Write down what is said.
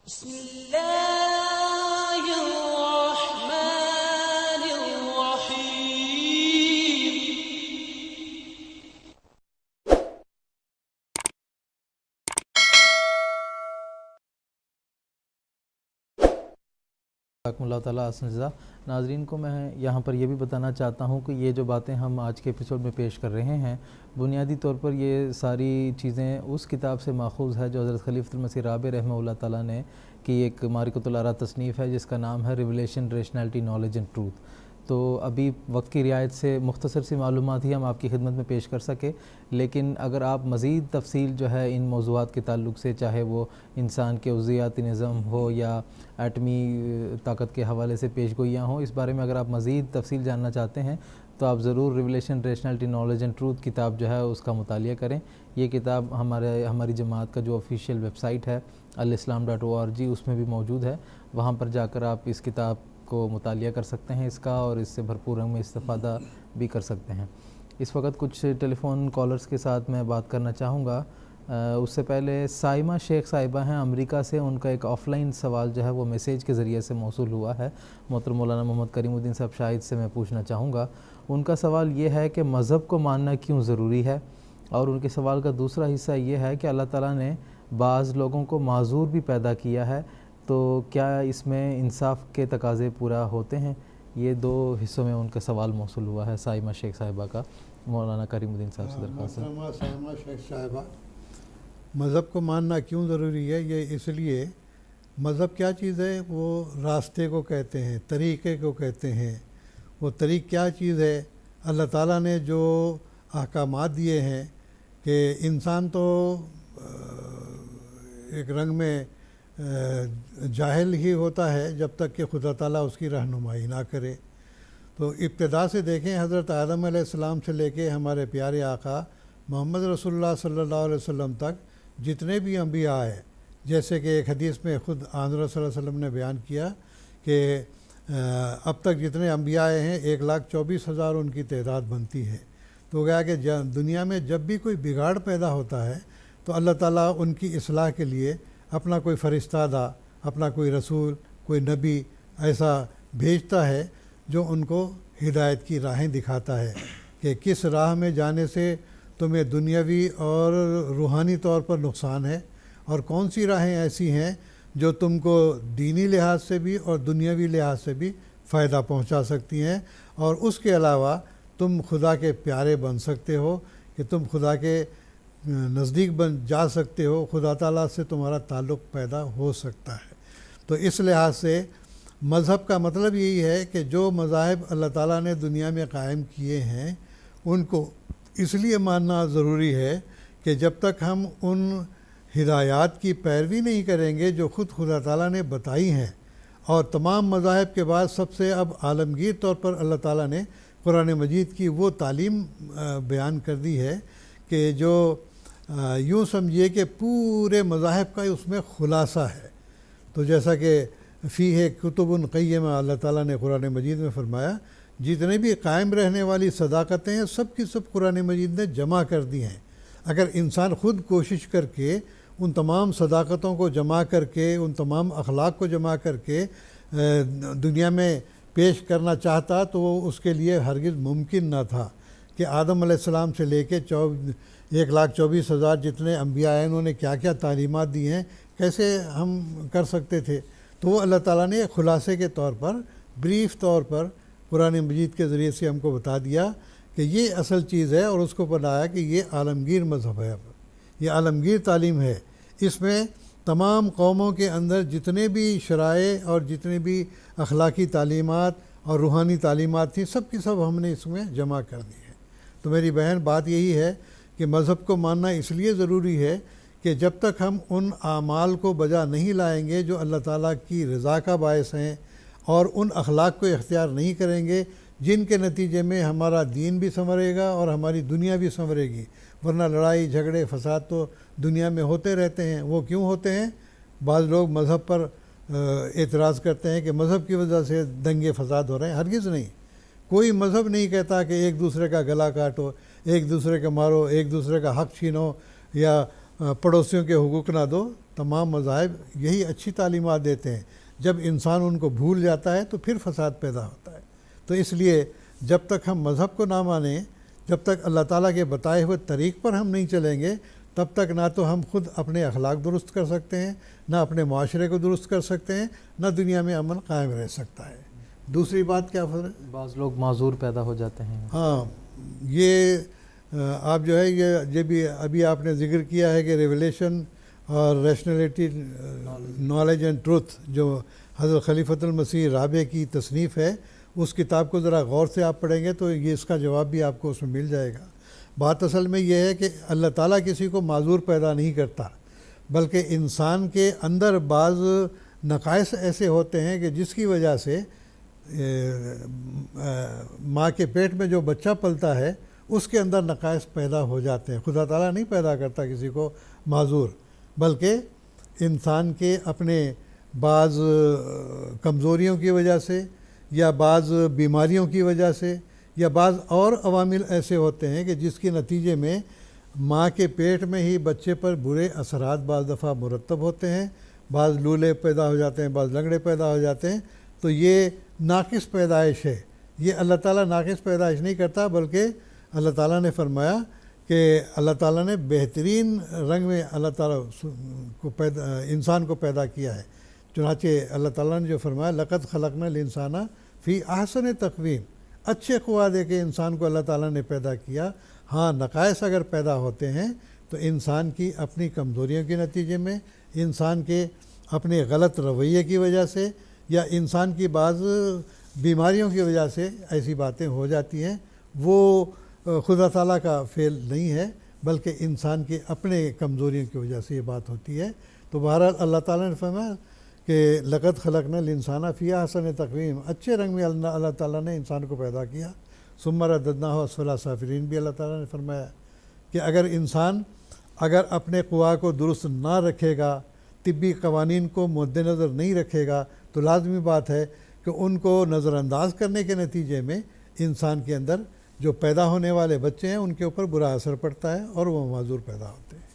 بسم الله الرحمن الرحيم. اللہ تعالیٰ جزا ناظرین کو میں یہاں پر یہ بھی بتانا چاہتا ہوں کہ یہ جو باتیں ہم آج کے ایپیسوڈ میں پیش کر رہے ہیں بنیادی طور پر یہ ساری چیزیں اس کتاب سے ماخوذ ہے جو حضرت خلیفۃ المسیح رابع رحمہ اللہ تعالیٰ نے کی ایک معرکۃ الآراء تصنیف ہے جس کا نام ہے revelation rationality knowledge and truth. تو ابھی وقت کی رعایت سے مختصر سی معلومات ہی ہم آپ کی خدمت میں پیش کر سکے، لیکن اگر آپ مزید تفصیل جو ہے ان موضوعات کے تعلق سے، چاہے وہ انسان کے عضویاتی نظام ہو یا ایٹمی طاقت کے حوالے سے پیش گوئیاں ہوں، اس بارے میں اگر آپ مزید تفصیل جاننا چاہتے ہیں تو آپ ضرور revelation rationality knowledge and truth کتاب جو ہے اس کا مطالعہ کریں. یہ کتاب ہماری جماعت کا جو آفیشیل ویب سائٹ ہے alislam.org اس میں بھی موجود ہے. وہاں پر جا کر آپ اس کتاب کو مطالعہ کر سکتے ہیں اس کا، اور اس سے بھرپور رنگ میں استفادہ بھی کر سکتے ہیں. اس وقت کچھ ٹیلی فون کالرز کے ساتھ میں بات کرنا چاہوں گا. اس سے پہلے سائمہ شیخ صاحبہ ہیں امریکہ سے، ان کا ایک آف لائن سوال جو ہے وہ میسیج کے ذریعے سے موصول ہوا ہے. محترم مولانا محمد کریم الدین صاحب شاہد سے میں پوچھنا چاہوں گا. ان کا سوال یہ ہے کہ مذہب کو ماننا کیوں ضروری ہے، اور ان کے سوال کا دوسرا حصہ یہ ہے کہ اللہ تعالیٰ نے بعض لوگوں کو معذور بھی پیدا کیا ہے، تو کیا اس میں انصاف کے تقاضے پورا ہوتے ہیں؟ یہ دو حصوں میں ان کا سوال موصول ہوا ہے سائمہ شیخ صاحبہ کا. مولانا کریم الدین صاحب سے درخواست ہے. سائمہ شیخ صاحبہ، مذہب کو ماننا کیوں ضروری ہے؟ یہ اس لیے، مذہب کیا چیز ہے؟ وہ راستے کو کہتے ہیں، طریقے کو کہتے ہیں. وہ طریق کیا چیز ہے؟ اللہ تعالیٰ نے جو احکامات دیے ہیں کہ انسان تو ایک رنگ میں جاہل ہی ہوتا ہے جب تک کہ خدا تعالیٰ اس کی رہنمائی نہ کرے. تو ابتدا سے دیکھیں، حضرت آدم علیہ السلام سے لے کے ہمارے پیارے آقا محمد رسول اللہ صلی اللہ علیہ وسلم تک جتنے بھی انبیاء آئے، جیسے کہ ایک حدیث میں خود آن صلی اللہ علیہ وسلم نے بیان کیا کہ اب تک جتنے انبیاء آئے ہیں 1,24,000 ان کی تعداد بنتی ہے. تو گیا کہ دنیا میں جب بھی کوئی بگاڑ پیدا ہوتا ہے تو اللہ تعالیٰ ان کی اصلاح کے لیے اپنا کوئی فرشتہ، اپنا کوئی رسول، کوئی نبی ایسا بھیجتا ہے جو ان کو ہدایت کی راہیں دکھاتا ہے کہ کس راہ میں جانے سے تمہیں دنیاوی اور روحانی طور پر نقصان ہے، اور کون سی راہیں ایسی ہیں جو تم کو دینی لحاظ سے بھی اور دنیاوی لحاظ سے بھی فائدہ پہنچا سکتی ہیں، اور اس کے علاوہ تم خدا کے پیارے بن سکتے ہو کہ تم خدا کے نزدیک جا سکتے ہو، خدا تعالیٰ سے تمہارا تعلق پیدا ہو سکتا ہے. تو اس لحاظ سے مذہب کا مطلب یہی ہے کہ جو مذاہب اللہ تعالیٰ نے دنیا میں قائم کیے ہیں ان کو اس لیے ماننا ضروری ہے کہ جب تک ہم ان ہدایات کی پیروی نہیں کریں گے جو خود خدا تعالیٰ نے بتائی ہیں. اور تمام مذاہب کے بعد سب سے اب عالمگیر طور پر اللہ تعالیٰ نے قرآن مجید کی وہ تعلیم بیان کر دی ہے کہ جو یوں سمجھیے کہ پورے مذاہب کا اس میں خلاصہ ہے. تو جیسا کہ فیہ کتب قیمہ اللہ تعالیٰ نے قرآن مجید میں فرمایا، جتنے بھی قائم رہنے والی صداقتیں ہیں سب کی سب قرآن مجید نے جمع کر دی ہیں. اگر انسان خود کوشش کر کے ان تمام صداقتوں کو جمع کر کے، ان تمام اخلاق کو جمع کر کے دنیا میں پیش کرنا چاہتا تو وہ اس کے لیے ہرگز ممکن نہ تھا کہ آدم علیہ السلام سے لے کے 1,24,000 جتنے انبیاء ہیں انہوں نے کیا کیا تعلیمات دی ہیں، کیسے ہم کر سکتے تھے. تو وہ اللہ تعالیٰ نے خلاصے کے طور پر، بریف طور پر قرآن مجید کے ذریعے سے ہم کو بتا دیا کہ یہ اصل چیز ہے، اور اس کو بتایا کہ یہ عالمگیر مذہب ہے، یہ عالمگیر تعلیم ہے. اس میں تمام قوموں کے اندر جتنے بھی شرائع اور جتنے بھی اخلاقی تعلیمات اور روحانی تعلیمات تھیں سب کی سب ہم نے اس میں جمع کر دی ہے. تو میری بہن بات یہی ہے کہ مذہب کو ماننا اس لیے ضروری ہے کہ جب تک ہم ان اعمال کو بجا نہیں لائیں گے جو اللہ تعالیٰ کی رضا کا باعث ہیں، اور ان اخلاق کو اختیار نہیں کریں گے جن کے نتیجے میں ہمارا دین بھی سنورے گا اور ہماری دنیا بھی سنورے گی. ورنہ لڑائی جھگڑے فساد تو دنیا میں ہوتے رہتے ہیں. وہ کیوں ہوتے ہیں؟ بعض لوگ مذہب پر اعتراض کرتے ہیں کہ مذہب کی وجہ سے دنگے فساد ہو رہے ہیں. ہرگز نہیں. کوئی مذہب نہیں کہتا کہ ایک دوسرے کا گلا کاٹو، ایک دوسرے کا مارو، ایک دوسرے کا حق چھینو، یا پڑوسیوں کے حقوق نہ دو، تمام مذاہب یہی اچھی تعلیمات دیتے ہیں۔ جب انسان ان کو بھول جاتا ہے تو پھر فساد پیدا ہوتا ہے۔ تو اس لیے جب تک ہم مذہب کو نہ مانیں، جب تک اللہ تعالیٰ کے بتائے ہوئے طریق پر ہم نہیں چلیں گے، تب تک نہ تو ہم خود اپنے اخلاق درست کر سکتے ہیں، نہ اپنے معاشرے کو درست کر سکتے ہیں، نہ دنیا میں امن قائم رہ سکتا ہے۔ دوسری بات کیا فرق؟ بعض لوگ معذور پیدا ہو جاتے ہیں۔ ہاں، یہ آپ جو ہے یہ بھی ابھی آپ نے ذکر کیا ہے کہ ریولیشن اور ریشنلٹی، نالج اینڈ ٹروتھ، جو حضرت خلیفۃ المسیح رابع کی تصنیف ہے، اس کتاب کو ذرا غور سے آپ پڑھیں گے تو یہ اس کا جواب بھی آپ کو اس میں مل جائے گا۔ بات اصل میں یہ ہے کہ اللہ تعالیٰ کسی کو معذور پیدا نہیں کرتا، بلکہ انسان کے اندر بعض نقائص ایسے ہوتے ہیں کہ جس کی وجہ سے ماں کے پیٹ میں جو بچہ پلتا ہے اس کے اندر نقائص پیدا ہو جاتے ہیں۔ خدا تعالیٰ نہیں پیدا کرتا کسی کو معذور، بلکہ انسان کے اپنے بعض کمزوریوں کی وجہ سے، یا بعض بیماریوں کی وجہ سے، یا بعض اور عوامل ایسے ہوتے ہیں کہ جس کے نتیجے میں ماں کے پیٹ میں ہی بچے پر برے اثرات بعض دفعہ مرتب ہوتے ہیں، بعض لولے پیدا ہو جاتے ہیں، بعض لنگڑے پیدا ہو جاتے ہیں۔ تو یہ ناقص پیدائش ہے۔ یہ اللہ تعالیٰ ناقص پیدائش نہیں کرتا، بلکہ اللہ تعالیٰ نے فرمایا کہ اللہ تعالیٰ نے بہترین رنگ میں اللہ تعالیٰ کو انسان کو پیدا کیا ہے۔ چنانچہ اللہ تعالیٰ نے جو فرمایا لقد خلقنا الانسان فی احسن تقویم، اچھے قوا دے کے انسان کو اللہ تعالیٰ نے پیدا کیا۔ ہاں، نقائص اگر پیدا ہوتے ہیں تو انسان کی اپنی کمزوریوں کے نتیجے میں، انسان کے اپنے غلط رویے کی وجہ سے، یا انسان کی بعض بیماریوں کی وجہ سے ایسی باتیں ہو جاتی ہیں۔ وہ خدا تعالیٰ کا فعل نہیں ہے، بلکہ انسان کے اپنے کمزوریوں کی وجہ سے یہ بات ہوتی ہے۔ تو بہرحال اللہ تعالیٰ نے فرمایا کہ لقد خلقنا الانسان فی احسن تقویم، اچھے رنگ میں اللہ تعالیٰ نے انسان کو پیدا کیا۔ ثم رددناہ اسفل سافلین بھی اللہ تعالیٰ نے فرمایا کہ اگر انسان اپنے قوا کو درست نہ رکھے گا، طبی قوانین کو مد نظر نہیں رکھے گا، تو لازمی بات ہے کہ ان کو نظر انداز کرنے کے نتیجے میں انسان کے اندر جو پیدا ہونے والے بچے ہیں ان کے اوپر برا اثر پڑتا ہے اور وہ معذور پیدا ہوتے ہیں۔